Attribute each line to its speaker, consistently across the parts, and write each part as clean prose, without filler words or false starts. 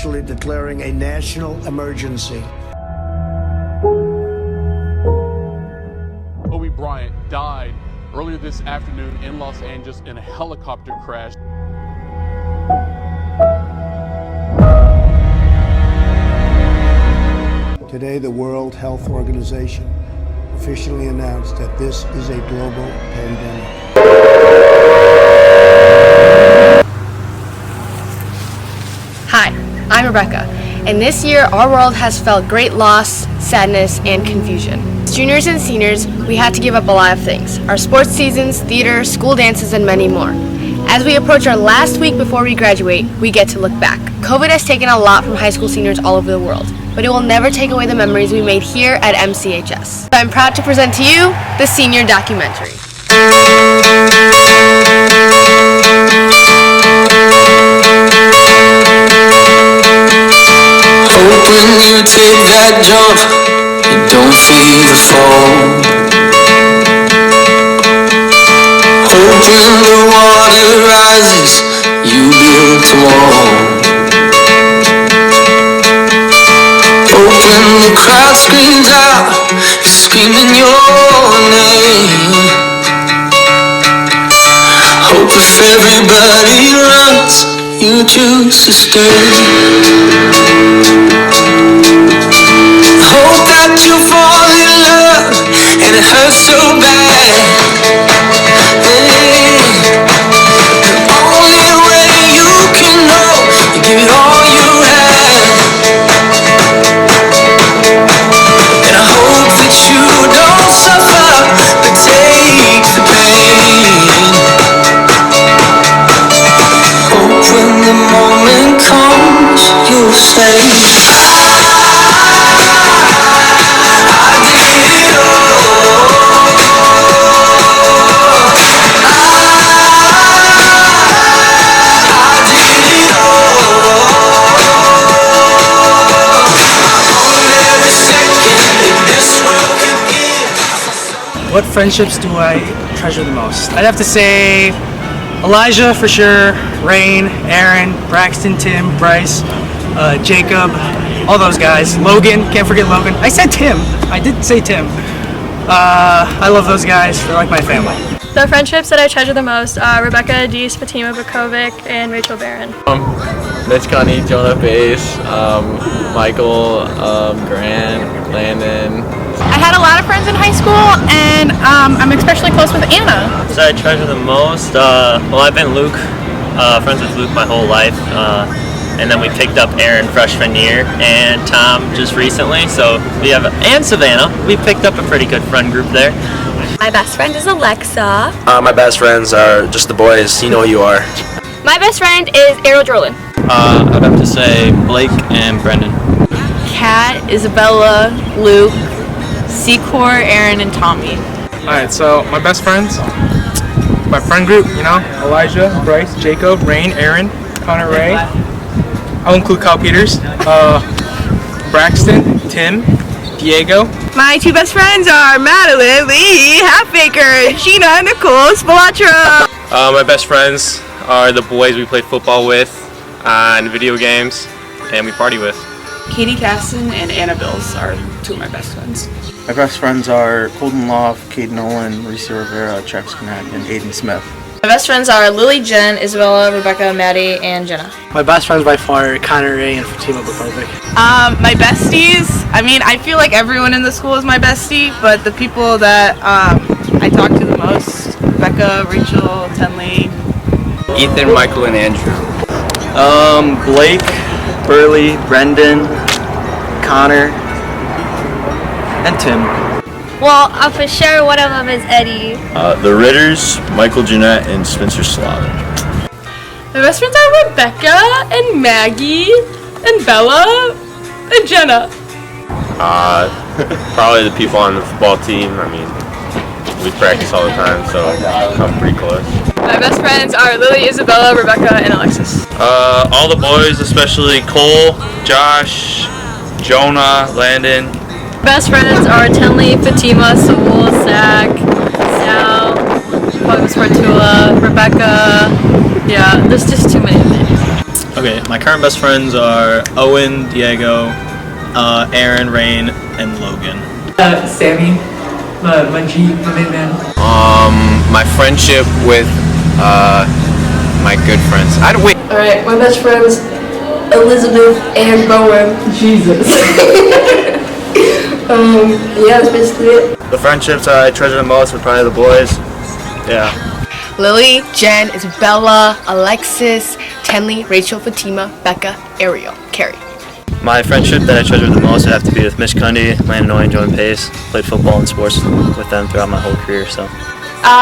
Speaker 1: officially declaring a national emergency.
Speaker 2: Kobe Bryant died earlier this afternoon in Los Angeles in a helicopter crash.
Speaker 1: Today, the World Health Organization officially announced that this is a global pandemic.
Speaker 3: Hi, I'm Rebecca, and this year our world has felt great loss, sadness, and confusion. As juniors and seniors, we had to give up a lot of things: our sports seasons, theater, school dances, and many more. As we approach our last week before we graduate, we get to look back. COVID has taken a lot from high school seniors all over the world, but it will never take away the memories we made here at MCHS. I'm proud to present to you the Senior Documentary.
Speaker 4: Hope when you take that jump, you don't feel the fall. Hope when the water rises, you build a wall. Hope when the crowd screams out, you're screaming your name. Hope if everybody runs, you choose to stay. Hope that you fall in love and it hurts so bad. The only way you can know, you give it all you have. And I hope that you don't suffer, but take the pain. Hope when the moment comes, you'll say,
Speaker 5: What friendships do I treasure the most? I'd have to say Elijah for sure, Rain, Aaron, Braxton, Tim, Bryce, Jacob, all those guys. Logan, can't forget Logan. I said Tim. I did say Tim. I love those guys. They're like my family.
Speaker 6: The friendships that I treasure the most are Rebecca Deese, Fatima Bukovic, and Rachel Barron.
Speaker 7: Mitch Connie, Jonah Bass, Michael, Grant, Landon.
Speaker 8: I had a lot of friends in high school, and I'm especially close with Anna.
Speaker 9: So I treasure the most, I've been friends with Luke my whole life, and then we picked up Aaron freshman year, and Tom just recently, and Savannah. We picked up a pretty good friend group there.
Speaker 10: My best friend is Alexa.
Speaker 11: My best friends are just the boys, you know who you are.
Speaker 10: My best friend is Errol Drolin.
Speaker 9: I'd have to say Blake and Brendan.
Speaker 8: Kat, Isabella, Luke, Secor, Aaron, and Tommy.
Speaker 5: Alright, so my best friends, my friend group, Elijah, Bryce, Jacob, Rain, Aaron, Connor Ray. I'll include Kyle Peters, Braxton, Tim, Diego.
Speaker 3: My two best friends are Madeline, Lee, Halfbaker, and Sheena, Nicole, Spilatra.
Speaker 7: My best friends are the boys we play football with and video games, and we party with.
Speaker 8: Katie Casson and Anna Bills are two of my best friends.
Speaker 12: My best friends are Colton Loft, Cade Nolan, Mauricio Rivera, Travis Knack, and Aiden Smith.
Speaker 6: My best friends are Lily, Jen, Isabella, Rebecca, Maddie, and Jenna.
Speaker 5: My best friends by far are Connor Ray and Fatima Bukovic.
Speaker 8: My besties, I feel like everyone in the school is my bestie, but the people that I talk to the most, Rebecca, Rachel, Tenley.
Speaker 7: Ethan, Michael, and Andrew.
Speaker 9: Blake, Burley, Brendan, Connor, and Tim.
Speaker 10: Well, for sure one of them is Eddie.
Speaker 7: The Ritters, Michael Jeanette, and Spencer Slav.
Speaker 6: My best friends are Rebecca and Maggie and Bella and Jenna.
Speaker 7: Probably the people on the football team. We practice all the time, so I'm pretty close.
Speaker 6: My best friends are Lily, Isabella, Rebecca, and Alexis.
Speaker 7: All the boys, especially Cole, Josh, Jonah, Landon.
Speaker 6: Best friends are Tenley, Fatima, Saul, Zach, Sal, Puggs, Martula, Rebecca. Yeah, there's just too many names.
Speaker 9: Okay, my current best friends are Owen, Diego, Aaron, Rain, and Logan.
Speaker 5: Sammy, my main man.
Speaker 7: My friendship with my good friends. Wait.
Speaker 6: Alright, my best friends, Elizabeth and Bowen.
Speaker 5: Jesus.
Speaker 6: Yeah, that's basically it.
Speaker 11: The friendships I treasure the most are probably the boys. Yeah.
Speaker 3: Lily, Jen, Isabella, Alexis, Tenley, Rachel, Fatima, Becca, Ariel, Carrie.
Speaker 11: My friendship that I treasure the most would have to be with Mitch Cundy, Landon Owen, Jordan Pace. Played football and sports with them throughout my whole career. So.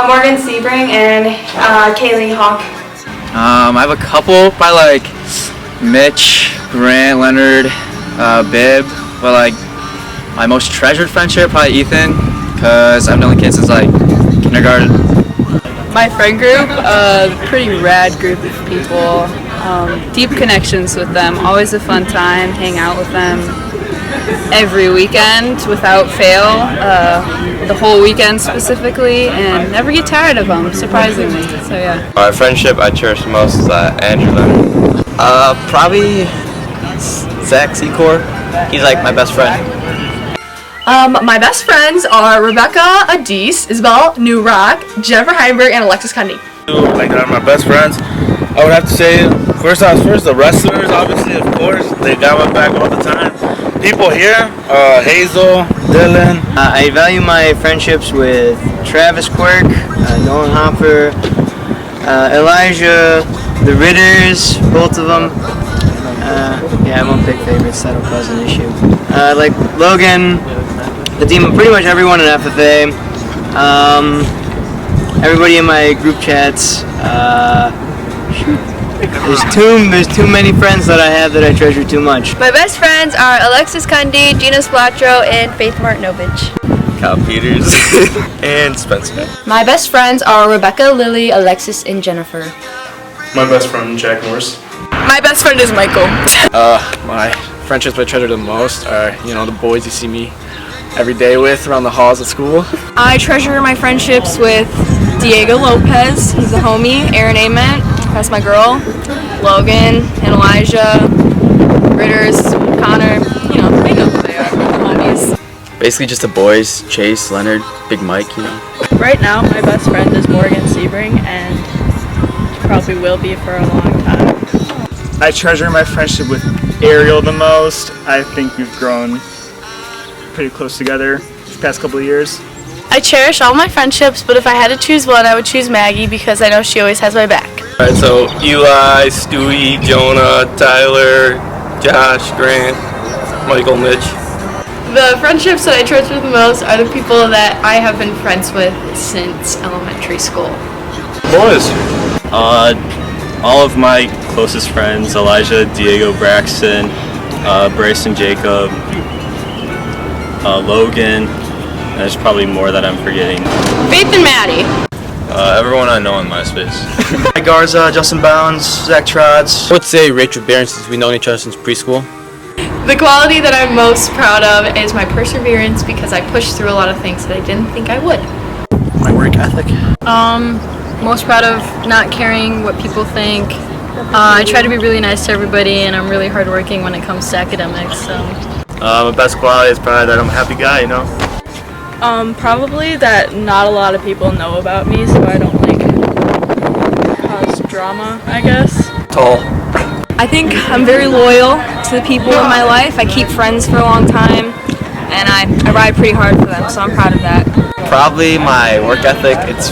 Speaker 10: Morgan Sebring and Kaylee Hawk.
Speaker 12: I have a couple by like Mitch, Grant, Leonard, Bibb, but like my most treasured friendship probably Ethan, because I've known the kids since like kindergarten.
Speaker 8: My friend group, pretty rad group of people. Deep connections with them. Always a fun time. Hang out with them every weekend without fail. The whole weekend specifically, and never get tired of them. Surprisingly. So yeah.
Speaker 7: My friendship I cherish the most is Andrew Leonard. Probably Zach Secor. He's like my best friend.
Speaker 3: My best friends are Rebecca Adis, Isabel New Rock, Jennifer Heinberg, and Alexis Cundy.
Speaker 13: Like that are my best friends. I would have to say, first, the wrestlers, obviously, of course, they got my back all the time. People here, Hazel, Dylan.
Speaker 5: I value my friendships with Travis Quirk, Nolan Hopper, Elijah, the Ritters, both of them. Yeah, I'm on big favorites. That'll cause an issue. Like Logan, the team, pretty much everyone in FFA. Everybody in my group chats. There's too many friends that I have that I treasure too much.
Speaker 10: My best friends are Alexis Cundy, Gina Splatro, and Faith Martinovich.
Speaker 7: Kyle Peters and Spencer.
Speaker 3: My best friends are Rebecca, Lily, Alexis, and Jennifer.
Speaker 14: My best friend, Jack Norris.
Speaker 8: My best friend is Michael.
Speaker 14: My friendships I treasure the most are, the boys you see me every day with around the halls at school.
Speaker 6: I treasure my friendships with Diego Lopez, he's a homie, Aaron Ament, that's my girl, Logan and Elijah, Ritters, Connor, they know who they are, the homies.
Speaker 12: Basically just the boys, Chase, Leonard, Big Mike,
Speaker 8: Right now, my best friend is Morgan Sebring, and probably will be for a long time.
Speaker 13: I treasure my friendship with Ariel the most. I think we've grown pretty close together these past couple of years.
Speaker 6: I cherish all my friendships, but if I had to choose one, I would choose Maggie because I know she always has my back.
Speaker 7: Alright, so Eli, Stewie, Jonah, Tyler, Josh, Grant, Michael, Mitch.
Speaker 3: The friendships that I treasure the most are the people that I have been friends with since elementary school.
Speaker 7: Boys.
Speaker 9: All of my closest friends, Elijah, Diego, Braxton, Bryson, Jacob, Logan, and there's probably more that I'm forgetting.
Speaker 3: Faith and Maddie.
Speaker 7: Everyone I know on MySpace.
Speaker 12: Garza, Justin Bounds, Zach Trotz.
Speaker 14: I would say Rachel Barron, since we've known each other since preschool.
Speaker 3: The quality that I'm most proud of is my perseverance because I pushed through a lot of things that I didn't think I would.
Speaker 12: My work ethic.
Speaker 6: Most proud of not caring what people think. I try to be really nice to everybody, and I'm really hardworking when it comes to academics. So.
Speaker 11: My best quality is probably that I'm a happy guy,
Speaker 8: Probably that not a lot of people know about me, so I don't cause drama, I guess.
Speaker 11: Tall.
Speaker 6: I think I'm very loyal to the people in my life. I keep friends for a long time, and I ride pretty hard for them, so I'm proud of that.
Speaker 11: Probably my work ethic. It's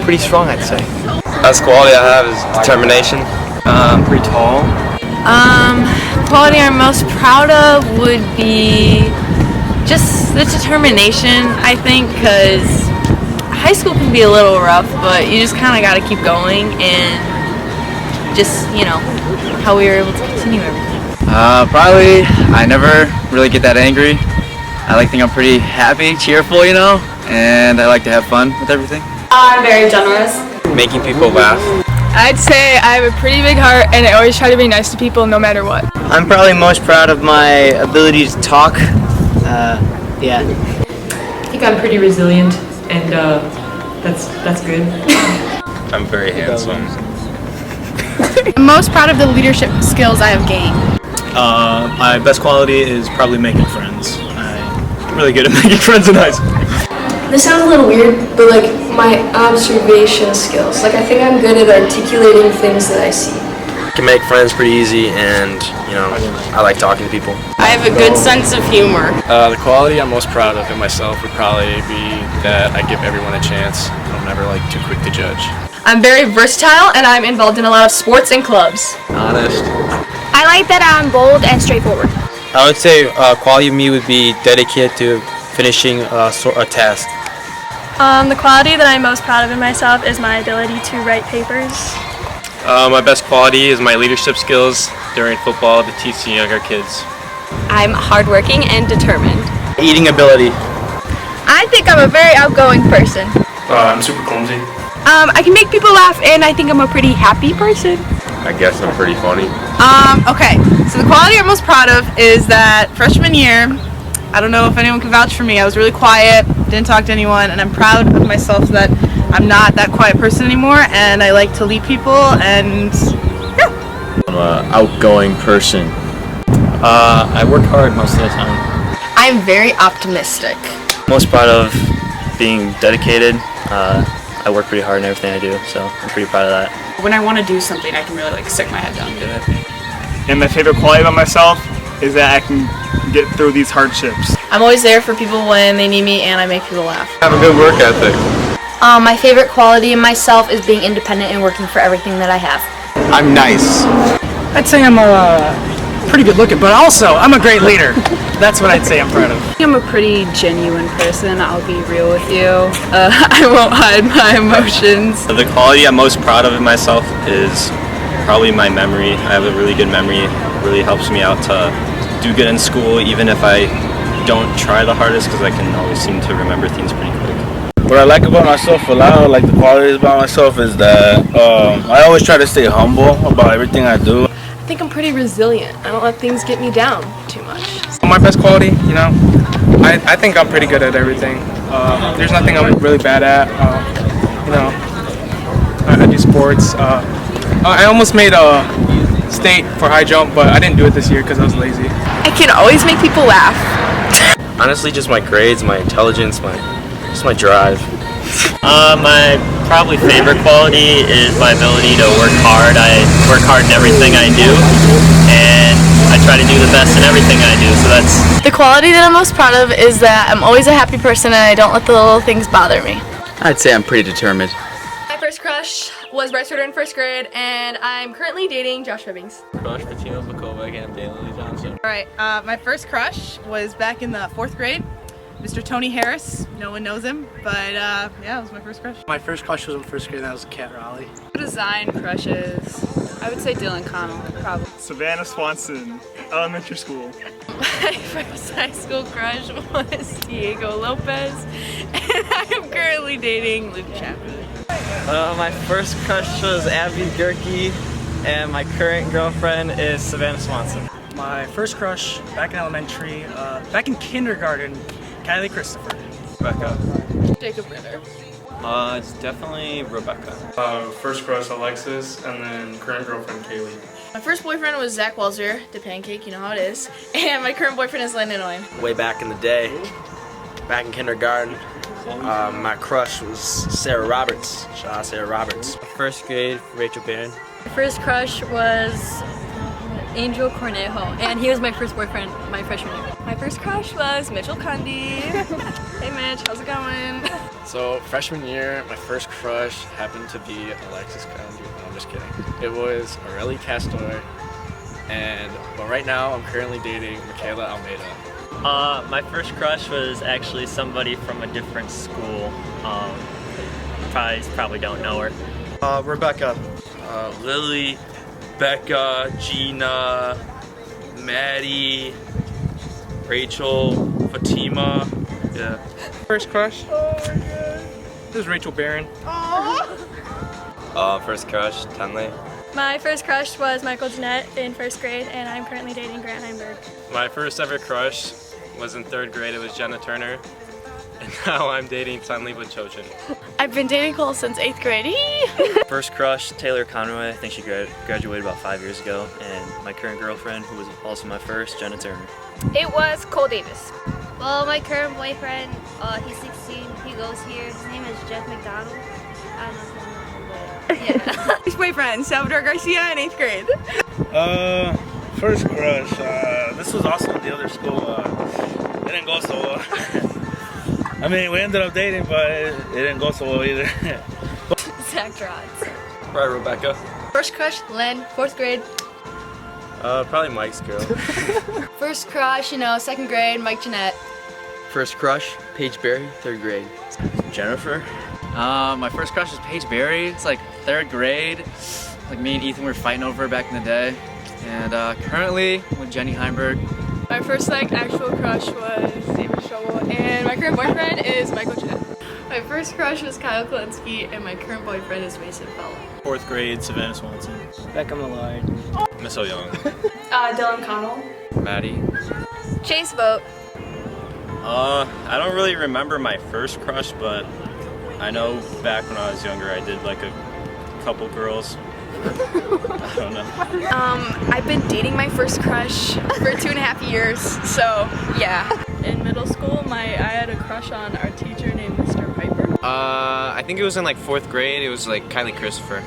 Speaker 11: pretty strong, I'd say.
Speaker 7: Best quality I have is determination.
Speaker 12: Pretty tall.
Speaker 6: Quality I'm most proud of would be just the determination, I think, because high school can be a little rough, but you just kind of got to keep going, and just, how we were able to continue everything.
Speaker 12: Probably I never really get that angry. I like to think I'm pretty happy, cheerful, and I like to have fun with everything.
Speaker 10: I'm very generous.
Speaker 7: Making people laugh.
Speaker 6: I'd say I have a pretty big heart, and I always try to be nice to people no matter what.
Speaker 5: I'm probably most proud of my ability to talk. Yeah.
Speaker 15: I think I'm pretty resilient, and that's good.
Speaker 7: I'm very handsome.
Speaker 3: I'm most proud of the leadership skills I have gained.
Speaker 11: My best quality is probably making friends. I'm really good at making friends in high school.
Speaker 16: This sounds a little weird, but like my observation skills. Like I think I'm good at articulating things that I see.
Speaker 7: I can make friends pretty easy, and you know, I like talking to people.
Speaker 3: I have a good sense of humor.
Speaker 14: The quality I'm most proud of in myself would probably be that I give everyone a chance. I'm never like too quick to judge.
Speaker 3: I'm very versatile and I'm involved in a lot of sports and clubs.
Speaker 13: Honest.
Speaker 10: I like that I'm bold and straightforward.
Speaker 11: I would say quality of me would be dedicated to finishing a task.
Speaker 10: The quality that I'm most proud of in myself is my ability to write papers.
Speaker 11: My best quality is my leadership skills during football to teach the younger kids.
Speaker 10: I'm hardworking and determined.
Speaker 11: Eating ability.
Speaker 10: I think I'm a very outgoing person.
Speaker 11: I'm super clumsy.
Speaker 3: I can make people laugh and I think I'm a pretty happy person.
Speaker 13: I guess I'm pretty funny.
Speaker 17: Okay, so the quality I'm most proud of is that freshman year, I don't know if anyone can vouch for me, I was really quiet, didn't talk to anyone, and I'm proud of myself that I'm not that quiet person anymore, and I like to lead people, and yeah.
Speaker 11: I'm an outgoing person. I work hard most of the time.
Speaker 3: I'm very optimistic.
Speaker 11: Most proud of being dedicated. I work pretty hard in everything I do, so I'm pretty proud of that.
Speaker 8: When I want to do something, I can really like stick my head down and do it.
Speaker 5: And my favorite quality about myself is that I can get through these hardships.
Speaker 8: I'm always there for people when they need me, and I make people laugh.
Speaker 13: Have a good work ethic.
Speaker 10: My favorite quality in myself is being independent and working for everything that I have.
Speaker 13: I'm nice.
Speaker 5: I'd say I'm pretty good looking, but also I'm a great leader. That's what I'd say I'm proud of.
Speaker 8: I'm a pretty genuine person, I'll be real with you. I won't hide my emotions.
Speaker 11: The quality I'm most proud of in myself is probably my memory. I have a really good memory. It really helps me out to do good in school, even if I don't try the hardest, because I can always seem to remember things pretty quick.
Speaker 13: What I like about myself a lot, like the qualities about myself, is that I always try to stay humble about everything I do.
Speaker 3: I think I'm pretty resilient. I don't let things get me down too much.
Speaker 5: My best quality, you know, I think I'm pretty good at everything. There's nothing I'm really bad at. You know, I do sports. I almost made a state for high jump, but I didn't do it this year because I was lazy.
Speaker 3: I can always make people laugh.
Speaker 7: Honestly, just my grades, my intelligence, just my drive.
Speaker 9: My probably favorite quality is my ability to work hard. I work hard in everything I do, and I try to do the best in everything I do, so that's...
Speaker 3: The quality that I'm most proud of is that I'm always a happy person and I don't let the little things bother me.
Speaker 12: I'd say I'm pretty determined.
Speaker 3: My first crush was Bryce Ritter in first grade, and I'm currently dating Josh Bibbings.
Speaker 11: Crush for Tino Bakovic and Bailey Johnson.
Speaker 17: Alright, my first crush was back in the 4th grade. Mr. Tony Harris, no one knows him, but yeah, it was my first crush.
Speaker 5: My first crush was in first grade, and that was Cat Raleigh.
Speaker 8: Design crushes. I would say Dylan Connell, probably.
Speaker 5: Savannah Swanson, elementary school.
Speaker 3: My first high school crush was Diego Lopez, and I am currently dating Luke Chapman.
Speaker 11: My first crush was Abby Gerke, and my current girlfriend is Savannah Swanson.
Speaker 5: My first crush back in elementary, back in kindergarten, Kylie Christopher.
Speaker 11: Rebecca.
Speaker 3: Jacob Ritter.
Speaker 11: It's definitely Rebecca.
Speaker 5: First crush Alexis, and then current girlfriend Kaylee.
Speaker 3: My first boyfriend was Zach Welzer, the pancake, you know how it is. And my current boyfriend is Landon Owen.
Speaker 7: Way back in the day, back in kindergarten, my crush was Sarah Roberts. Shout out Sarah Roberts.
Speaker 11: First grade, Rachel Barron.
Speaker 10: My first crush was Angel Cornejo, and he was my first boyfriend my freshman year. My first crush was Mitchell Cundy. Hey Mitch, how's it going?
Speaker 14: So freshman year, my first crush happened to be Alexis Cundy. No, I'm just kidding. It was Aurelie Castor, but right now I'm currently dating Michaela Almeida.
Speaker 9: My first crush was actually somebody from a different school. Probably don't know her.
Speaker 11: Rebecca. Lily, Becca, Gina, Maddie, Rachel, Fatima. Yeah.
Speaker 5: First crush? Oh my god. This is Rachel Barron.
Speaker 7: First crush, Tenley.
Speaker 10: My first crush was Michael Jeanette in first grade, and I'm currently dating Grant Heimberg.
Speaker 11: My first ever crush was in 3rd grade. It was Jenna Turner.
Speaker 18: and now I'm dating Sunli Chochin.
Speaker 3: I've been dating Cole since 8th grade.
Speaker 19: First crush, Taylor Conway. I think she graduated about 5 years ago. And my current girlfriend, who was also my first, Jenna Turner.
Speaker 20: It was Cole Davis. Well, my current boyfriend, he's 16. He goes here. His name is Jeff McDonald. I don't know if you know, but yeah.
Speaker 17: His boyfriend, Salvador Garcia in 8th grade.
Speaker 13: First crush. This was also in the other school. It didn't go so well. I mean, we ended up dating, but it didn't go so well either.
Speaker 10: Zach Trotz.
Speaker 18: Right, Rebecca.
Speaker 3: First crush, Len, 4th grade.
Speaker 18: Probably Mike's girl.
Speaker 3: First crush, 2nd grade, Mike Jeanette.
Speaker 7: First crush, Paige Berry, 3rd grade.
Speaker 12: Jennifer. My first crush was Paige Berry. It's like 3rd grade. Like me and Ethan were fighting over her back in the day. And currently with Jenny Heimberg.
Speaker 3: My first actual crush was David Schobel, and my current boyfriend is Michael Jeanette. My first crush was Kyle Klinsky, and my current boyfriend is Mason Fowler.
Speaker 18: 4th grade, Savannah Swanson.
Speaker 5: Becca Millard.
Speaker 18: Miss Young.
Speaker 3: Dylan Connell.
Speaker 12: Maddie.
Speaker 10: Chase Boat.
Speaker 18: I don't really remember my first crush, but I know back when I was younger I did like a couple girls. I don't know.
Speaker 3: I've been dating my first crush for 2.5 years, so yeah.
Speaker 8: In middle school, I had a crush on our teacher named Mr. Piper.
Speaker 7: I think it was in like 4th grade. It was like Kylie Christopher.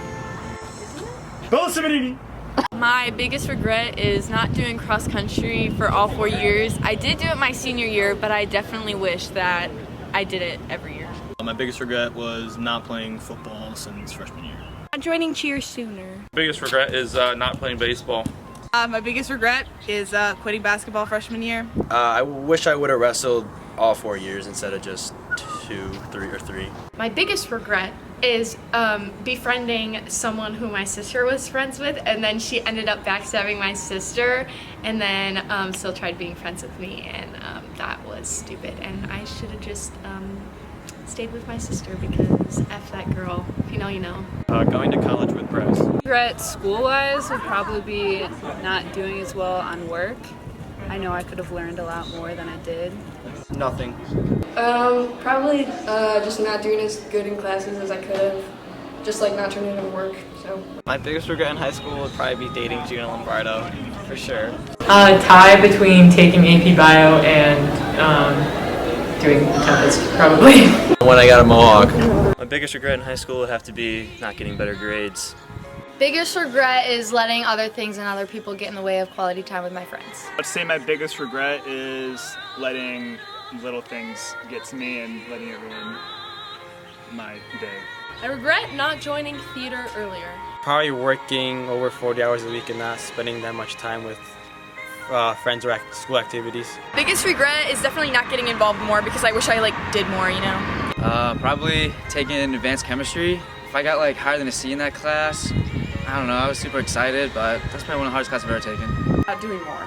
Speaker 6: My biggest regret is not doing cross country for all 4 years. I did do it my senior year, but I definitely wish that I did it every year.
Speaker 18: My biggest regret was not playing football since freshman year.
Speaker 3: Not joining cheer sooner.
Speaker 13: Biggest regret is not playing baseball.
Speaker 17: My biggest regret is quitting basketball freshman year.
Speaker 7: I wish I would have wrestled all 4 years instead of just 2, 3, or 3.
Speaker 3: My biggest regret is befriending someone who my sister was friends with, and then she ended up backstabbing my sister, and then still tried being friends with me, and that was stupid, and I should have just stayed with my sister because F that girl. If you know, you know.
Speaker 18: Going to college with Bryce.
Speaker 8: Regret school-wise would probably be not doing as well on work. I know I could have learned a lot more than I did.
Speaker 7: Nothing.
Speaker 16: Probably just not doing as good in classes as I could have. Just like not turning in work, so.
Speaker 7: My biggest regret in high school would probably be dating Gina Lombardo, for sure.
Speaker 15: Tie between taking AP Bio and doing Tempest, probably.
Speaker 7: When I got a mohawk.
Speaker 19: My biggest regret in high school would have to be not getting better grades.
Speaker 3: Biggest regret is letting other things and other people get in the way of quality time with my friends.
Speaker 5: I'd say my biggest regret is letting little things get to me and letting it ruin my day.
Speaker 3: I regret not joining theater earlier.
Speaker 7: Probably working over 40 hours a week and not spending that much time with friends or school activities.
Speaker 3: Biggest regret is definitely not getting involved more because I wish I did more, you know?
Speaker 12: Probably taking advanced chemistry. If I got higher than a C in that class, I don't know, I was super excited, but that's probably one of the hardest classes I've ever taken.
Speaker 3: Not doing more.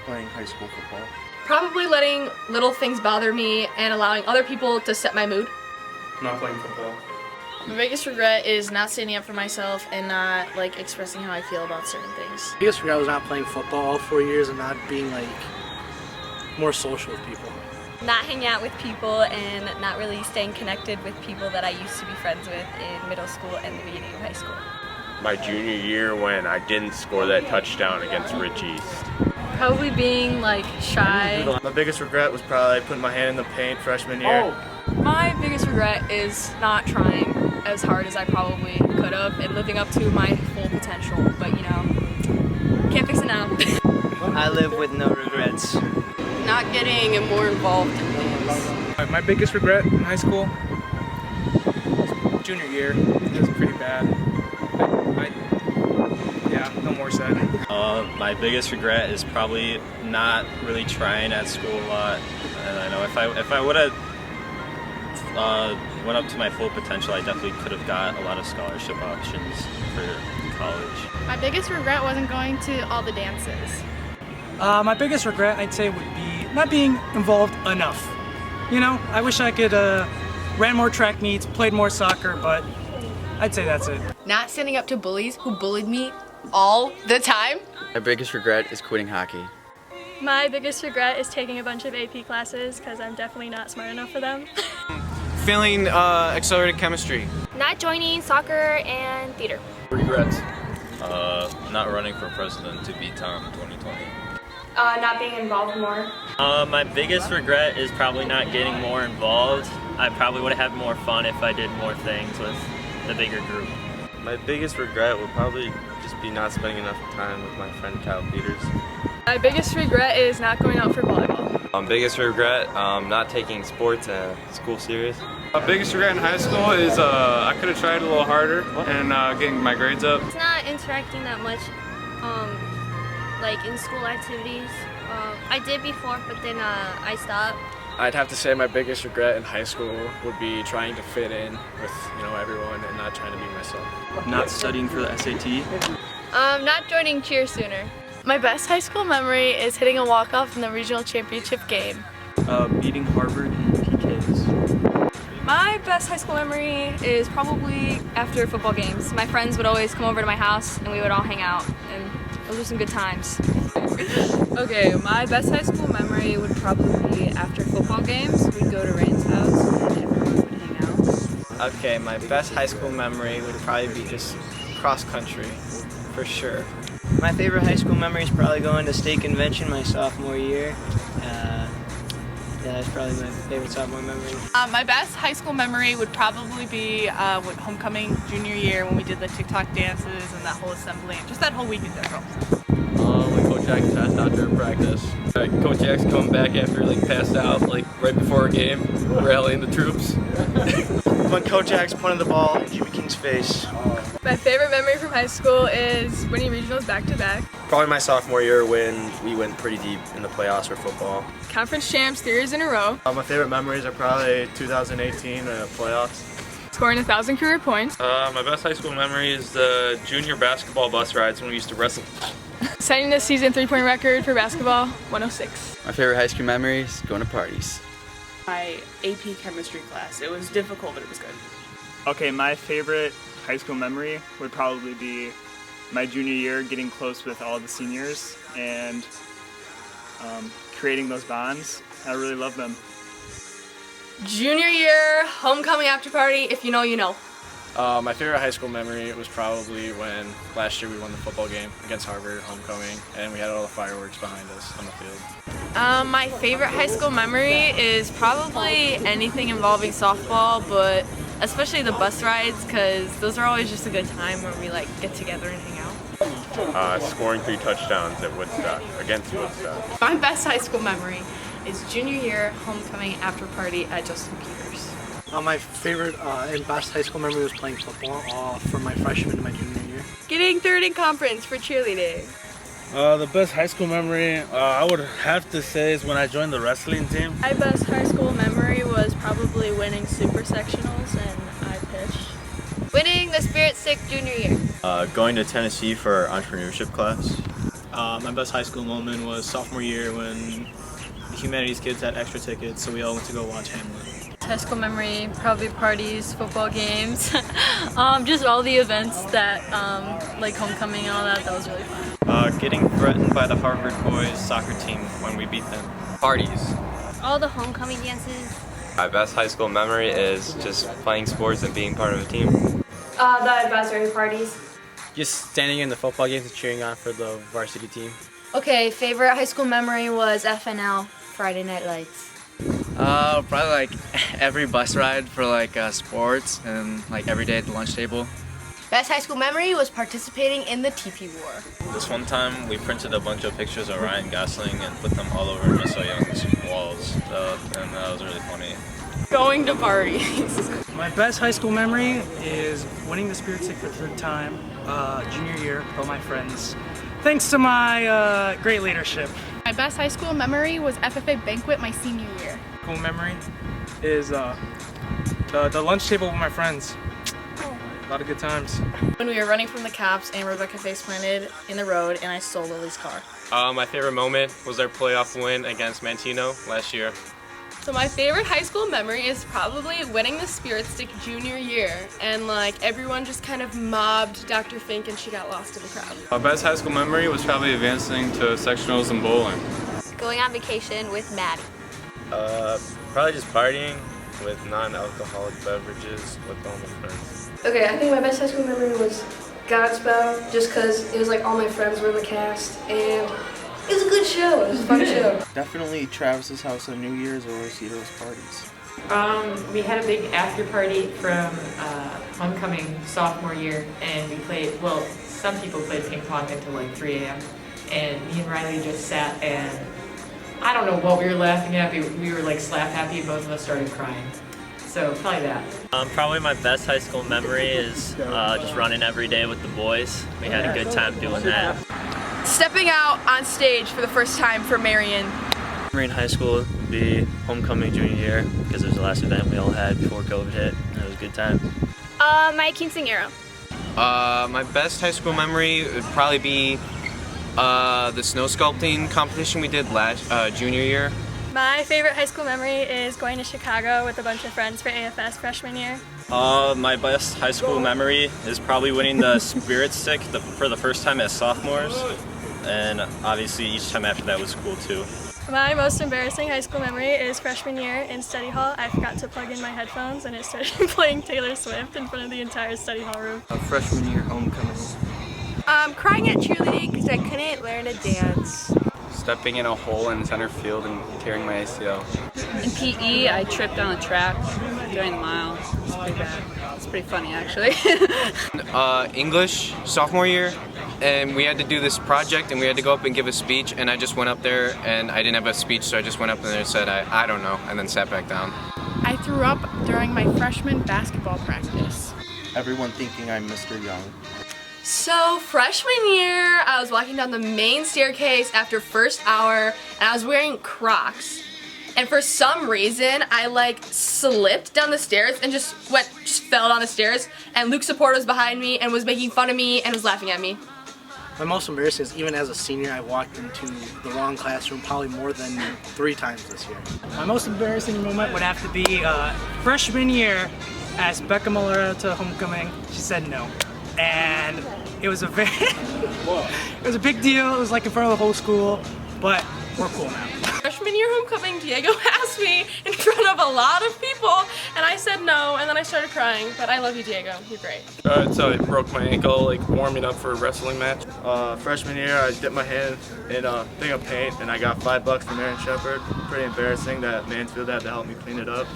Speaker 7: Playing high school football.
Speaker 3: Probably letting little things bother me and allowing other people to set my mood.
Speaker 18: Not playing football.
Speaker 3: My biggest regret is not standing up for myself and not expressing how I feel about certain things.
Speaker 5: Biggest regret was not playing football all 4 years and not being more social with people.
Speaker 10: Not hanging out with people and not really staying connected with people that I used to be friends with in middle school and the beginning of high school.
Speaker 21: My junior year when I didn't score that touchdown against Rich East.
Speaker 10: Probably being shy.
Speaker 19: My biggest regret was probably putting my hand in the paint freshman year.
Speaker 3: My biggest regret is not trying as hard as I probably could have and living up to my full potential, but can't fix it now.
Speaker 7: I live with no regrets.
Speaker 3: Not getting more involved in things.
Speaker 5: My biggest regret in high school? Junior year. It was pretty bad. Yeah, no more said.
Speaker 18: My biggest regret is probably not really trying at school a lot. And I know if I would have went up to my full potential, I definitely could have got a lot of scholarship options for college.
Speaker 3: My biggest regret wasn't going to all the dances.
Speaker 5: My biggest regret, I'd say, would be not being involved enough. I wish I could ran more track meets, played more soccer, but I'd say that's it.
Speaker 3: Not standing up to bullies who bullied me all the time.
Speaker 7: My biggest regret is quitting hockey.
Speaker 10: My biggest regret is taking a bunch of AP classes because I'm definitely not smart enough for them.
Speaker 2: Failing accelerated chemistry.
Speaker 20: Not joining soccer and theater.
Speaker 21: Regrets. Not running for president to beat Tom in 2020.
Speaker 3: Not being involved more.
Speaker 9: My biggest regret is probably not getting more involved. I probably would have had more fun if I did more things with the bigger group.
Speaker 7: My biggest regret would probably just be not spending enough time with my friend Kyle Peters.
Speaker 3: My biggest regret is not going out for volleyball.
Speaker 7: Biggest regret, not taking sports school serious.
Speaker 22: My biggest regret in high school is I could have tried a little harder and getting my grades up.
Speaker 20: It's not interacting that much, like in school activities. I did before, but then I stopped.
Speaker 14: I'd have to say my biggest regret in high school would be trying to fit in with everyone and not trying to be myself.
Speaker 5: Not studying for the SAT.
Speaker 3: Not joining cheer sooner.
Speaker 6: My best high school memory is hitting a walk-off in the regional championship game.
Speaker 5: Beating Harvard in PKs.
Speaker 10: My best high school memory is probably after football games. My friends would always come over to my house and we would all hang out, and those were some good times.
Speaker 8: Okay, my best high school memory would probably be after football games. We'd go to Rain's house and everyone would hang out.
Speaker 2: Okay, my best high school memory would probably be just cross country, for sure. My favorite high school memory is probably going to state convention my sophomore year. Yeah, that's probably my favorite sophomore memory.
Speaker 17: My best high school memory would probably be with homecoming junior year when we did the TikTok dances and that whole assembly and just that whole week in general.
Speaker 23: When Coach Jackson passed out during practice. Coach Jackson coming back after passed out right before a game, rallying the troops.
Speaker 2: When Coach Jackson pointed the ball in Jimmy King's face.
Speaker 3: My favorite memory from high school is winning regionals back-to-back.
Speaker 7: Probably my sophomore year when we went pretty deep in the playoffs for football.
Speaker 3: Conference champs 3 years in a row.
Speaker 7: My favorite memories are probably 2018 playoffs.
Speaker 3: Scoring 1,000 career points.
Speaker 22: My best high school memory is the junior basketball bus rides when we used to wrestle.
Speaker 3: Setting the season 3-point record for basketball, 106.
Speaker 12: My favorite high school memory is going to parties.
Speaker 17: My AP chemistry class. It was difficult, but it was good.
Speaker 5: Okay, my favorite high school memory would probably be my junior year, getting close with all the seniors and creating those bonds. I really love them.
Speaker 3: Junior year, homecoming after party, if you know, you know.
Speaker 14: My favorite high school memory was probably when last year we won the football game against Harvard, homecoming, and we had all the fireworks behind us on the field.
Speaker 6: My favorite high school memory is probably anything involving softball, but especially the bus rides, because those are always just a good time where we get together and hang out.
Speaker 21: Scoring 3 touchdowns at Woodstock, against Woodstock.
Speaker 6: My best high school memory is junior year homecoming after party at Justin Peters.
Speaker 5: My favorite and best high school memory was playing football from my freshman to my junior year.
Speaker 3: Getting third in conference for cheerleading.
Speaker 13: The best high school memory I would have to say is when I joined the wrestling team.
Speaker 10: My best high school memory was probably winning super sectionals and I pitched.
Speaker 3: Winning the Spirit Stick junior year.
Speaker 21: Going to Tennessee for our entrepreneurship class.
Speaker 5: My best high school moment was sophomore year when the humanities kids had extra tickets, so we all went to go watch Hamlet.
Speaker 10: High school memory, probably parties, football games, just all the events that, like homecoming and all that, that was really fun.
Speaker 11: Getting threatened by the Harvard boys soccer team when we beat them.
Speaker 7: Parties.
Speaker 20: All the homecoming dances.
Speaker 7: My best high school memory is just playing sports and being part of a team.
Speaker 3: The advisory parties.
Speaker 2: Just standing in the football games and cheering on for the varsity team.
Speaker 3: Okay, favorite high school memory was FNL, Friday Night Lights.
Speaker 12: Probably every bus ride for sports and every day at the lunch table.
Speaker 3: Best high school memory was participating in the TP War.
Speaker 21: This one time we printed a bunch of pictures of Ryan Gosling and put them all over Miss So Young's walls, and that was really funny.
Speaker 3: Going to parties.
Speaker 5: My best high school memory is winning the Spirit Stick for the 3rd time, junior year, with all my friends. Thanks to my great leadership.
Speaker 6: My best high school memory was FFA banquet my senior year.
Speaker 5: Cool memory is the lunch table with my friends. A lot of good times.
Speaker 6: When we were running from the cops and Rebecca face planted in the road and I stole Lily's car.
Speaker 23: My favorite moment was our playoff win against Mantino last year.
Speaker 3: So my favorite high school memory is probably winning the Spirit Stick junior year, and everyone just kind of mobbed Dr. Fink and she got lost in the crowd.
Speaker 22: My best high school memory was probably advancing to sectionals and bowling.
Speaker 20: going on vacation with Maddie.
Speaker 1: Probably just partying with non-alcoholic beverages with all my friends.
Speaker 3: Okay, I think my best high school memory was Godspell, just because it was like all my friends were in the cast, and it was a good show. It was a fun show.
Speaker 4: Definitely Travis's house on New Year's or Cito's parties.
Speaker 15: We had a big after party from homecoming sophomore year, and we played, well, some people played ping pong until like 3 a.m. And me and Riley just sat and I don't know what we were laughing at. We were like slap happy and both of us started crying. So probably that.
Speaker 9: Probably my best high school memory is just running every day with the boys. We had a good time doing that.
Speaker 17: Stepping out on stage for the first time for Marion.
Speaker 19: Memory in high school would be homecoming junior year because it was the last event we all had before COVID hit, and it was a good time.
Speaker 20: My quinceañera.
Speaker 7: My best high school memory would probably be the snow sculpting competition we did last junior year.
Speaker 10: My favorite high school memory is going to Chicago with a bunch of friends for AFS freshman year.
Speaker 18: My best high school memory is probably winning the Spirit Stick for the first time as sophomores, and obviously each time after that was cool too.
Speaker 10: My most embarrassing high school memory is freshman year in study hall. I forgot to plug in my headphones and it started playing Taylor Swift in front of the entire study hall room.
Speaker 4: Freshman year homecoming.
Speaker 17: Crying at cheerleading because I couldn't learn to dance.
Speaker 23: Stepping in a hole in center field and tearing my ACL.
Speaker 8: In PE, I tripped on the track during the mile. It's pretty bad. It's pretty funny, actually.
Speaker 7: English sophomore year, and we had to do this project and we had to go up and give a speech, and I just went up there and I didn't have a speech, so I just went up there and said I don't know, and then sat back down.
Speaker 17: I threw up during my freshman basketball practice.
Speaker 4: Everyone thinking I'm Mr. Young.
Speaker 3: So freshman year, I was walking down the main staircase after first hour, and I was wearing Crocs. And for some reason, I like slipped down the stairs and just fell down the stairs. And Luke Support was behind me and was making fun of me and was laughing at me.
Speaker 5: My most embarrassing is even as a senior, I walked into the wrong classroom probably more than 3 times this year. My most embarrassing moment would have to be freshman year. Asked Becca Muller to homecoming. She said no. And it was a big deal. It was like in front of the whole school, but we're cool now.
Speaker 3: Freshman year homecoming, Diego asked me in front of a lot of people, and I said no, and then I started crying, but I love you, Diego. You're great.
Speaker 23: So I broke my ankle, like warming up for a wrestling match.
Speaker 1: Freshman year, I dipped my hand in a thing of paint and I got $5 from Aaron Shepard. Pretty embarrassing that Mansfield had to help me clean it up.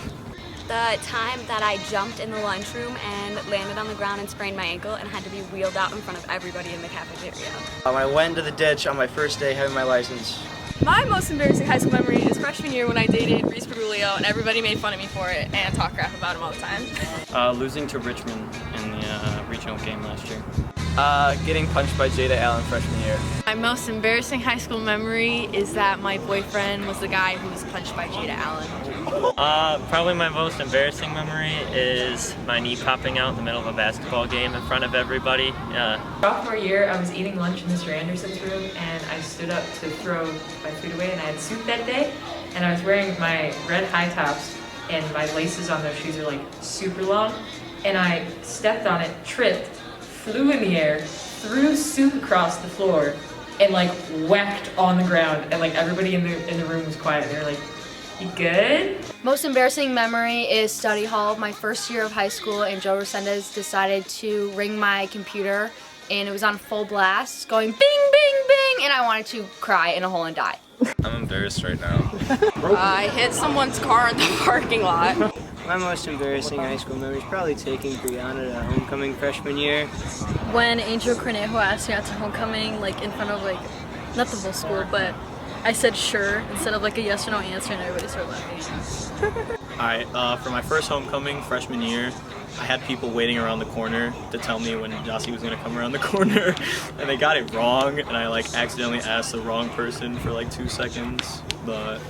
Speaker 20: The time that I jumped in the lunchroom and landed on the ground and sprained my ankle and had to be wheeled out in front of everybody in the cafeteria.
Speaker 2: I went into the ditch on my first day having my license.
Speaker 3: My most embarrassing high school memory is freshman year when I dated Reese Bergoglio, and everybody made fun of me for it and talked crap about him all the time.
Speaker 9: Losing to Richmond in the regional game last year.
Speaker 14: Getting punched by Jada Allen freshman year.
Speaker 6: My most embarrassing high school memory is that my boyfriend was the guy who was punched by Jada Allen.
Speaker 9: Probably my most embarrassing memory is my knee popping out in the middle of a basketball game in front of everybody.
Speaker 15: Sophomore year, I was eating lunch in Mr. Anderson's room, and I stood up to throw my food away, and I had soup that day, and I was wearing my red high tops, and my laces on those shoes are like super long, and I stepped on it, tripped, flew in the air, threw soup across the floor, and like whacked on the ground, and like everybody in the room was quiet. They were like, "You good?"
Speaker 3: Most embarrassing memory is study hall. My first year of high school, and Joe Resendez decided to ring my computer, and it was on full blast, going bing, bing, bing, and I wanted to cry in a hole and die.
Speaker 21: I'm embarrassed right now.
Speaker 17: I hit someone's car in the parking lot.
Speaker 2: My most embarrassing high school memory is probably taking Brianna to homecoming freshman year.
Speaker 10: When Angel Cornejo asked me out to homecoming, like in front of like, not the whole school, but I said sure instead of like a yes or no answer, and everybody started laughing.
Speaker 21: Alright, for my first homecoming freshman year, I had people waiting around the corner to tell me when Jossie was going to come around the corner, and they got it wrong, and I like accidentally asked the wrong person for like 2 seconds, but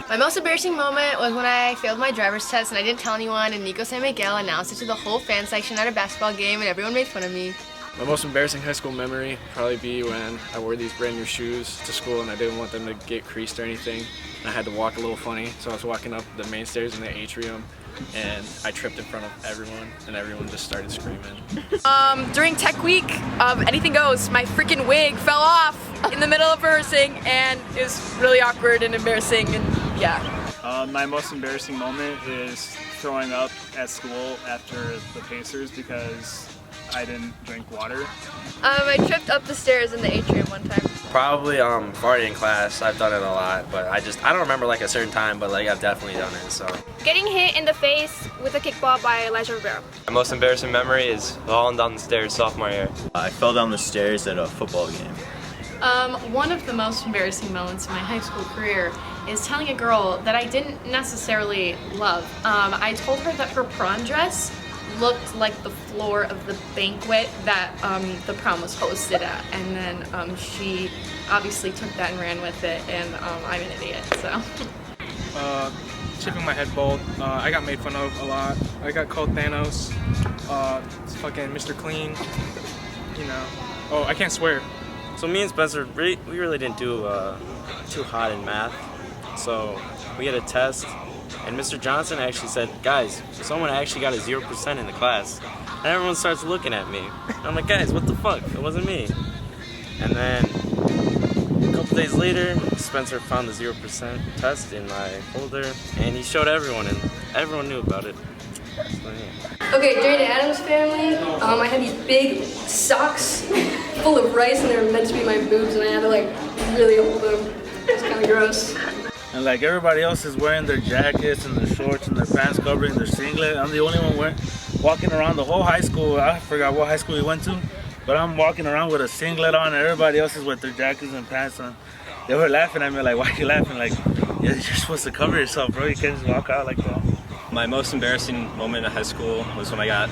Speaker 3: My most embarrassing moment was when I failed my driver's test and I didn't tell anyone, and Nico San Miguel announced it to the whole fan section at a basketball game, and everyone made fun of me.
Speaker 14: My most embarrassing high school memory would probably be when I wore these brand new shoes to school and I didn't want them to get creased or anything. And I had to walk a little funny, so I was walking up the main stairs in the atrium and I tripped in front of everyone, and everyone just started screaming.
Speaker 11: During tech week of Anything Goes, my freaking wig fell off in the middle of rehearsing, and it was really awkward and embarrassing, and yeah.
Speaker 4: My most embarrassing moment is throwing up at school after the Pacers because I didn't drink water.
Speaker 10: I tripped up the stairs in the atrium one time.
Speaker 13: Probably farting in class. I've done it a lot, but I don't remember like a certain time, but like I've definitely done it. So
Speaker 20: Getting hit in the face with a kickball by Elijah Rivera.
Speaker 19: My most embarrassing memory is falling down the stairs sophomore year.
Speaker 18: I fell down the stairs at a football game.
Speaker 3: One of the most embarrassing moments in my high school career is telling a girl that I didn't necessarily love. I told her that her prom dress looked like the floor of the banquet that the prom was hosted at, and then she obviously took that and ran with it, and I'm an idiot, so.
Speaker 5: Chipping my head bald. I got made fun of a lot. I got called Thanos, fucking Mr. Clean, you know. Oh, I can't swear.
Speaker 19: So me and Spencer, we really didn't do too hot in math. So we had a test, and Mr. Johnson actually said, guys, someone actually got a 0% in the class. And everyone starts looking at me. And I'm like, guys, what the fuck? It wasn't me. And then a couple days later, Spencer found the 0% test in my folder, and he showed everyone, and everyone knew about it. So, yeah.
Speaker 10: Okay, during the Addams Family, I had these big socks full of rice, and they were meant to be my boobs, and I had to like really hold them. It was kind of gross.
Speaker 16: And like everybody else is wearing their jackets and their shorts and their pants covering their singlet, I'm the only one walking around the whole high school. I forgot what high school we went to, but I'm walking around with a singlet on, and everybody else is with their jackets and pants on. They were laughing at me like, why are you laughing? Like, yeah, you're supposed to cover yourself, bro. You can't just walk out like that.
Speaker 18: My most embarrassing moment in high school was when I got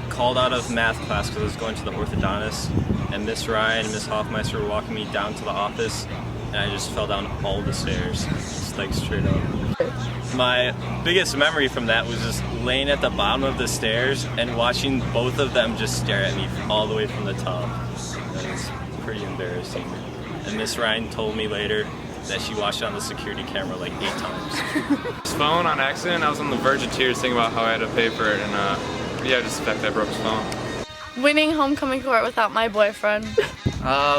Speaker 18: called out of math class because I was going to the orthodontist, and Miss Ryan and Miss Hoffmeister were walking me down to the office, and I just fell down all the stairs, just like straight up. My biggest memory from that was just laying at the bottom of the stairs and watching both of them just stare at me all the way from the top. That was pretty embarrassing. And Miss Ryan told me later that she watched it on the security camera like 8 times.
Speaker 22: His phone on accident, I was on the verge of tears thinking about how I had to pay for it, and yeah, just the fact that I broke his phone.
Speaker 10: Winning homecoming court without my boyfriend.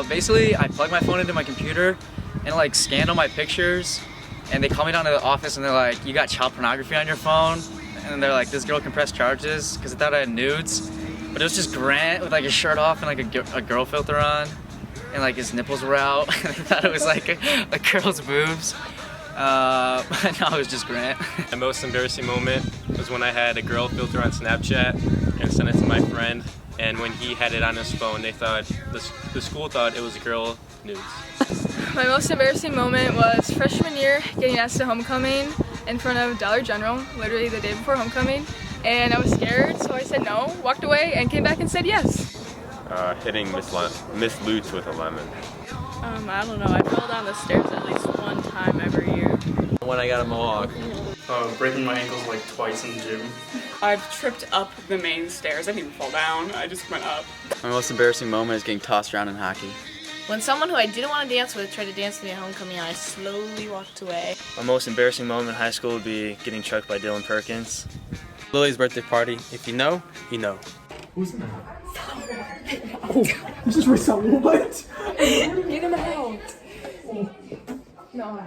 Speaker 12: Basically, I plugged my phone into my computer and like scanned all my pictures, and they called me down to the office and they're like, you got child pornography on your phone? And they're like, this girl can press charges, because they thought I had nudes. But it was just Grant with like his shirt off and like a girl filter on, and like his nipples were out. And they thought it was like a girl's boobs. But no, it was just Grant.
Speaker 19: My most embarrassing moment was when I had a girl filter on Snapchat and sent it to my friend, and when he had it on his phone, they thought, the school thought it was a girl nudes.
Speaker 11: My most embarrassing moment was freshman year, getting asked to homecoming in front of Dollar General, literally the day before homecoming. And I was scared, so I said no, walked away, and came back and said yes.
Speaker 24: Hitting Miss Lutz with a lemon.
Speaker 11: I don't know, I fell down the stairs at least one time every year.
Speaker 23: When I got a mohawk.
Speaker 4: Breaking my ankles like twice in the gym.
Speaker 25: I've tripped up the main stairs. I didn't even fall down. I just went up.
Speaker 12: My most embarrassing moment is getting tossed around in hockey.
Speaker 3: When someone who I didn't want to dance with tried to dance with me at homecoming, I slowly walked away.
Speaker 19: My most embarrassing moment in high school would be getting chucked by Dylan Perkins.
Speaker 23: Lily's birthday party. If you know, you know.
Speaker 5: Who's in that? Oh, this is Risa. What?
Speaker 11: Get him out. No.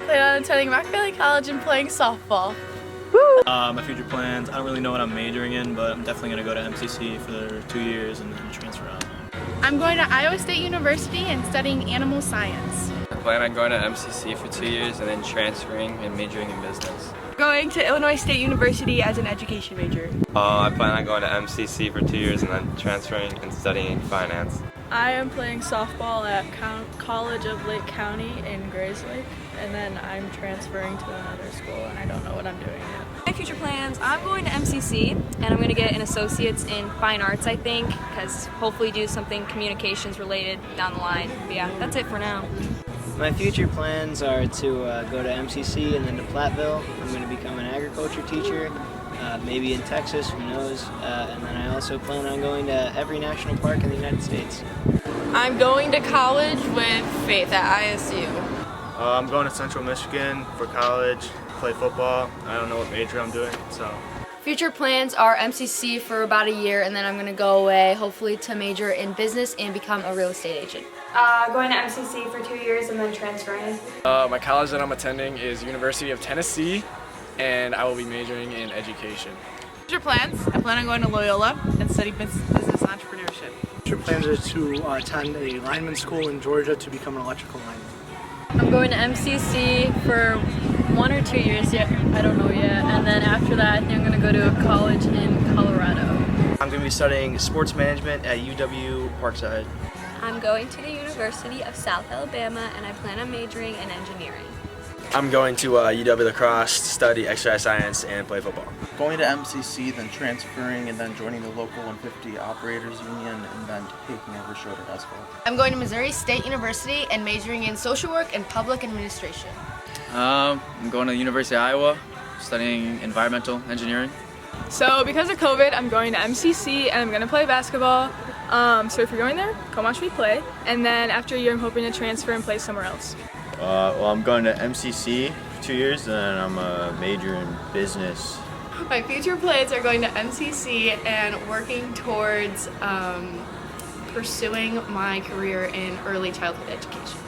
Speaker 11: Attending Rock Valley College and playing softball.
Speaker 21: My future plans, I don't really know what I'm majoring in, but I'm definitely going to go to MCC for 2 years and then transfer out.
Speaker 11: I'm going to Iowa State University and studying animal science.
Speaker 19: I plan on going to MCC for 2 years and then transferring and majoring in business.
Speaker 11: Going to Illinois State University as an education major.
Speaker 19: I plan on going to MCC for 2 years and then transferring and studying finance.
Speaker 11: I am playing softball at College of Lake County in Grayslake, and then I'm transferring to another school, and I don't know what I'm doing yet.
Speaker 10: My future plans, I'm going to MCC, and I'm going to get an associate's in fine arts, I think, because hopefully do something communications related down the line. But yeah, that's it for now.
Speaker 2: My future plans are to go to MCC and then to Platteville. I'm going to become an agriculture teacher, maybe in Texas, who knows. And then I also plan on going to every national park in the United States.
Speaker 11: I'm going to college with Faith at ISU.
Speaker 1: I'm going to Central Michigan for college, play football. I don't know what major I'm doing, so.
Speaker 3: Future plans are MCC for about a year, and then I'm gonna go away, hopefully to major in business and become a real estate agent.
Speaker 6: Going to MCC for 2 years and then transferring.
Speaker 14: My college that I'm attending is University of Tennessee, and I will be majoring in education.
Speaker 17: Future plans? I plan on going to Loyola and study business entrepreneurship.
Speaker 5: Future plans are to attend a lineman school in Georgia to become an electrical lineman.
Speaker 10: I'm going to MCC for 1 or 2 years yet, I don't know yet, and then after that I think I'm going to go to a college in Colorado.
Speaker 2: I'm going to be studying sports management at UW Parkside.
Speaker 7: I'm going to the University of South Alabama and I plan on majoring in engineering.
Speaker 13: I'm going to UW La Crosse to study exercise science and play football.
Speaker 8: Going to MCC, then transferring, and then joining the local 150 operators union, and then taking over Schroeder Asphalt.
Speaker 3: I'm going to Missouri State University and majoring in social work and public administration.
Speaker 12: I'm going to the University of Iowa, studying environmental engineering.
Speaker 11: So because of COVID, I'm going to MCC and I'm going to play basketball. So if you're going there, come watch me play. And then after a year, I'm hoping to transfer and play somewhere else.
Speaker 9: Well, I'm going to MCC for 2 years, and I'm a major in business.
Speaker 3: My future plans are going to MCC and working towards pursuing my career in early childhood education.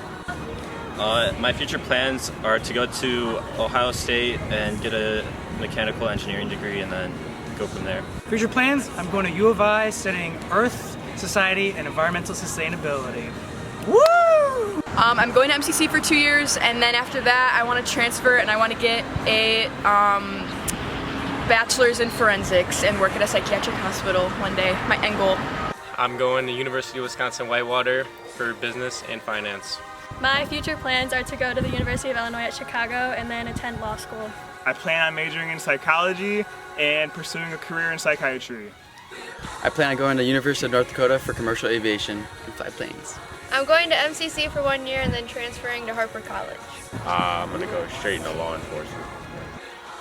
Speaker 18: My future plans are to go to Ohio State and get a mechanical engineering degree and then go from there.
Speaker 5: Future plans? I'm going to U of I studying Earth, Society, and Environmental Sustainability. Woo!
Speaker 11: I'm going to MCC for 2 years, and then after that I want to transfer and I want to get a bachelor's in forensics and work at a psychiatric hospital one day, my end goal.
Speaker 23: I'm going to University of Wisconsin-Whitewater for business and finance.
Speaker 10: My future plans are to go to the University of Illinois at Chicago and then attend law school.
Speaker 4: I plan on majoring in psychology and pursuing a career in psychiatry.
Speaker 26: I plan on going to University of North Dakota for commercial aviation and fly planes.
Speaker 3: I'm going to MCC for 1 year and then transferring to Harper College.
Speaker 24: I'm going to go straight into law enforcement.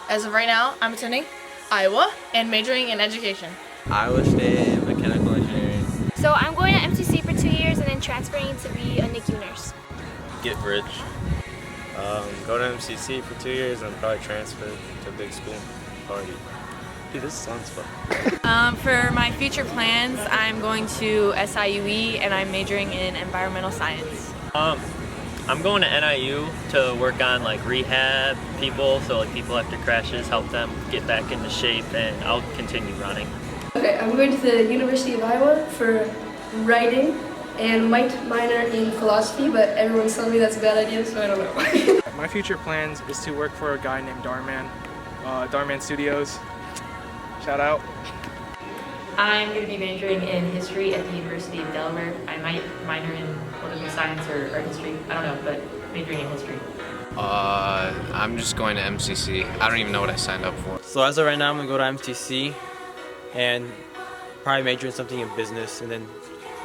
Speaker 17: As of right now, I'm attending Iowa and majoring in education.
Speaker 23: Iowa State Mechanical Engineering.
Speaker 20: So I'm going to MCC for 2 years and then transferring to be a NICU nurse.
Speaker 18: Get rich.
Speaker 23: Go to MCC for 2 years and probably transfer to a big school. Party. Dude, this sounds fun.
Speaker 6: For my future plans, I'm going to SIUE and I'm majoring in environmental science.
Speaker 21: I'm going to NIU to work on like rehab people, so like people after crashes, help them get back into shape, and I'll continue running.
Speaker 27: Okay, I'm going to the University of Iowa for writing and might minor in philosophy, but everyone's telling me that's a bad idea, so I don't know.
Speaker 5: My future plans is to work for a guy named Darman, Darman Studios. Shout out.
Speaker 15: I'm going to be majoring in history at the University of Delaware. I might minor in political science or art history. I don't know, but majoring in history.
Speaker 28: I'm just going to MCC. I don't even know what I signed up for.
Speaker 23: So as of right now, I'm going to go to MTC and probably major in something in business and then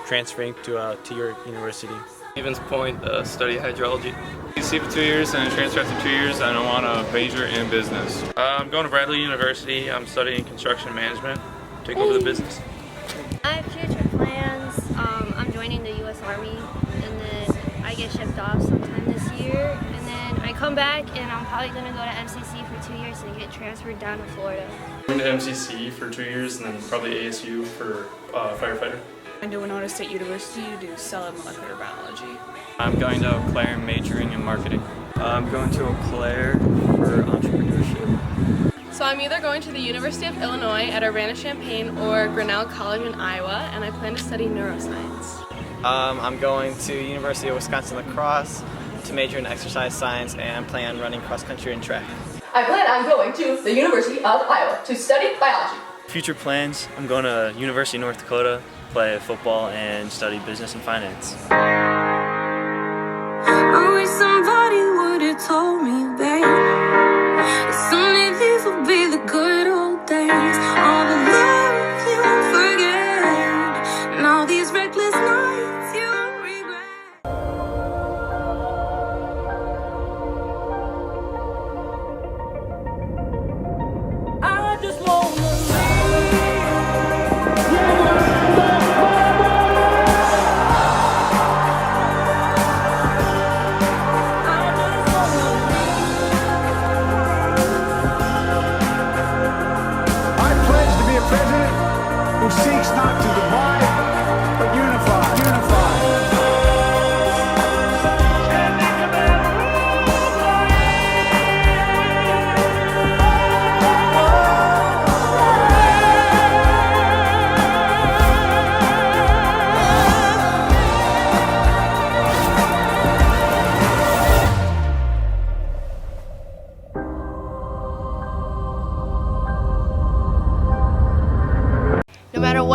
Speaker 23: transferring to your university.
Speaker 22: Stevens Point, study hydrology. MCC for 2 years and transfer after 2 years, and I want to major in business. I'm going to Bradley University. I'm studying construction management. Take over the business.
Speaker 20: I have future plans. I'm joining the U.S. Army, and then I get shipped off sometime this year, and then I come back, and I'm probably going to go to MCC for 2 years and get transferred down to Florida.
Speaker 22: Going to MCC for 2 years and then probably ASU for firefighter.
Speaker 25: I'm going to Winona State University to do cell and molecular biology.
Speaker 21: I'm going to Eau Claire majoring in marketing. I'm going to Eau Claire for entrepreneurship.
Speaker 3: So I'm either going to the University of Illinois at Urbana-Champaign or Grinnell College in Iowa, and I plan to study neuroscience.
Speaker 2: I'm going to University of Wisconsin-La Crosse to major in exercise science and plan on running cross country and track.
Speaker 27: I plan on going to the University of Iowa to study biology.
Speaker 21: Future plans, I'm going to University of North Dakota, play football and study business and finance.
Speaker 29: I wish somebody would have told me, babe. Someday these will be the good old days. All the love you won't forget, and all these reckless nights you won't regret. I just wanna leave.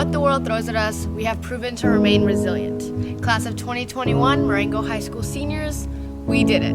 Speaker 3: what the world throws at us, we have proven to remain resilient. Class of 2021 Marengo High School seniors, we did it.